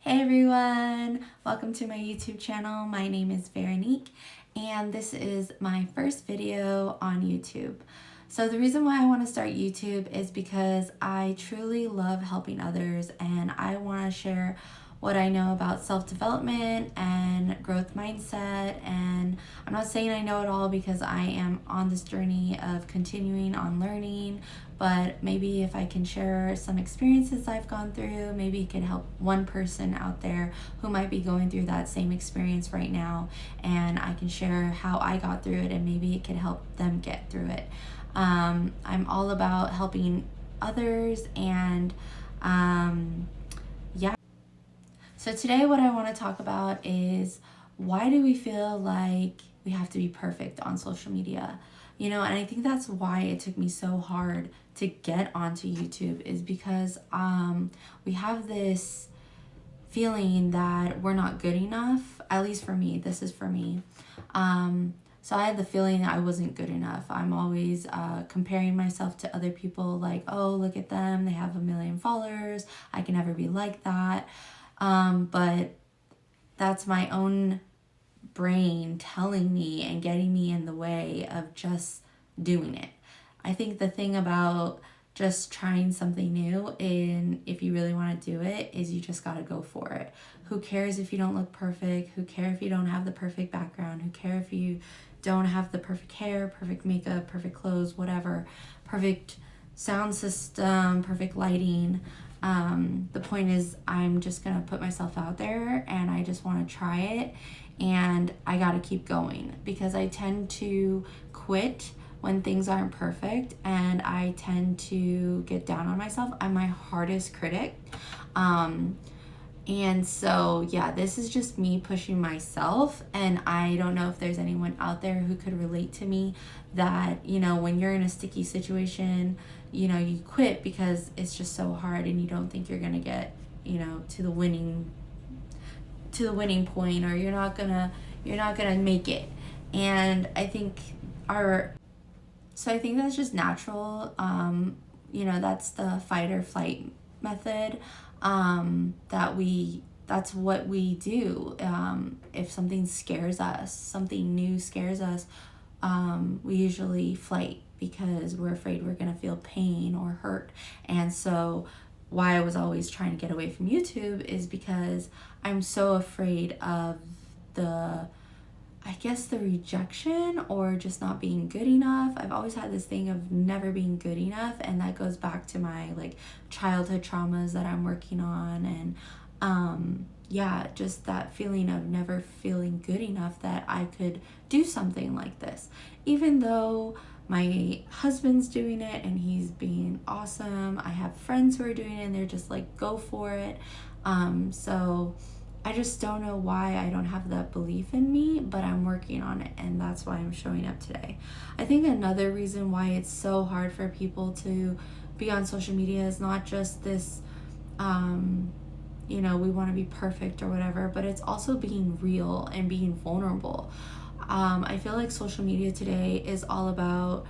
Hey everyone, welcome to my YouTube channel. My name is Veronique and this is my first video on YouTube. So the reason why I want to start YouTube is because I truly love helping others and I want to share what I know about self-development and growth mindset. And I'm not saying I know it all because I am on this journey of continuing on learning, but maybe if I can share some experiences I've gone through, maybe it can help one person out there who might be going through that same experience right now, and I can share how I got through it and maybe it can help them get through it. I'm all about helping others and yeah. So today what I want to talk about is why do we feel like we have to be perfect on social media? And I think that's why it took me so hard to get onto YouTube is because we have this feeling that we're not good enough. At least for me, this is for me. So I had the feeling that I wasn't good enough. I'm always comparing myself to other people like, oh, look at them. They have 1 million followers. I can never be like that. But that's my own brain telling me and getting me in the way of just doing it. I think the thing about just trying something new, and if you really want to do it, is you just got to go for it. Who cares if you don't look perfect? Who cares if you don't have the perfect background? Who cares if you don't have the perfect hair, perfect makeup, perfect clothes, whatever, perfect sound system, perfect lighting? The point is I'm just gonna put myself out there and I just want to try it, and I gotta keep going because I tend to quit when things aren't perfect and I tend to get down on myself. I'm my hardest critic. And so, yeah, this is just me pushing myself. And I don't know if there's anyone out there who could relate to me that, when you're in a sticky situation, you quit because it's just so hard and you don't think you're going to get, to the winning point, or you're not going to make it. And I think I think that's just natural. That's the fight or flight method. That's what we do. If something scares us, something new scares us, we usually flight because we're afraid we're going to feel pain or hurt. And so why I was always trying to get away from YouTube is because I'm so afraid of the rejection or just not being good enough. I've always had this thing of never being good enough, and that goes back to my childhood traumas that I'm working on, and just that feeling of never feeling good enough that I could do something like this, even though my husband's doing it and he's being awesome. I have friends who are doing it and they're just like, go for it. So I just don't know why I don't have that belief in me, but I'm working on it, and that's why I'm showing up today. I think another reason why it's so hard for people to be on social media is not just this, we want to be perfect or whatever, but it's also being real and being vulnerable. I feel like social media today is all about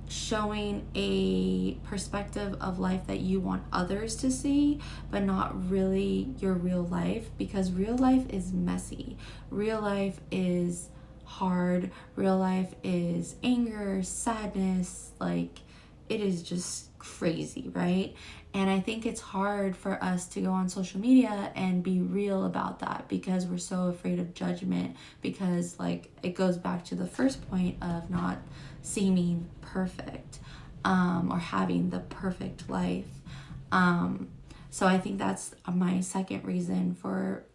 showing a perspective of life that you want others to see, but not really your real life, because real life is messy. Real life is hard. Real life is anger, sadness, it is just crazy, right? And I think it's hard for us to go on social media and be real about that because we're so afraid of judgment, because it goes back to the first point of not seeming perfect, or having the perfect life. So I think that's my second reason for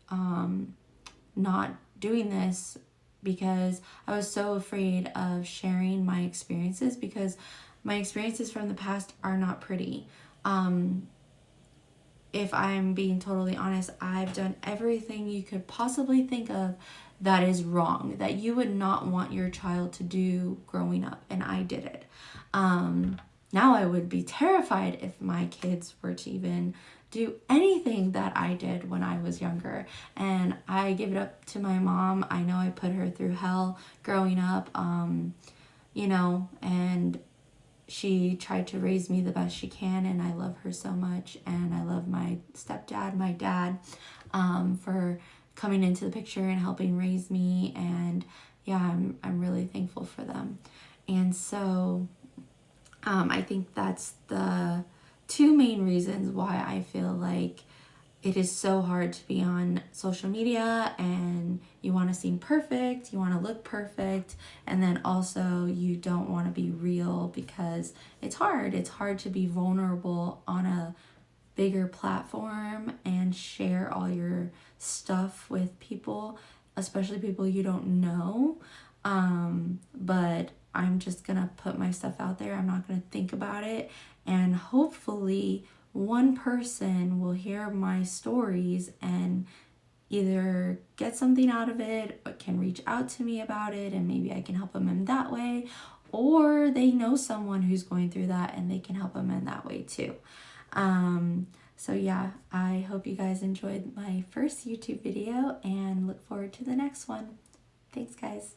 not doing this, because I was so afraid of sharing my experiences, because my experiences from the past are not pretty. If I'm being totally honest, I've done everything you could possibly think of that is wrong, that you would not want your child to do growing up, and I did it. Now I would be terrified if my kids were to even do anything that I did when I was younger, and I give it up to my mom. I know I put her through hell growing up, and she tried to raise me the best she can, and I love her so much, and I love my stepdad, my dad. for coming into the picture and helping raise me. And yeah, I'm really thankful for them. And so I think that's the two main reasons why I feel like it is so hard to be on social media, and you want to seem perfect, you want to look perfect, and then also you don't want to be real because it's hard. It's hard to be vulnerable on a bigger platform and share all your stuff with people, especially people you don't know. But I'm just gonna put my stuff out there. I'm not gonna think about it, and hopefully one person will hear my stories and either get something out of it or can reach out to me about it, and maybe I can help them in that way, or they know someone who's going through that and they can help them in that way too. So yeah, I hope you guys enjoyed my first YouTube video and look forward to the next one. Thanks, guys.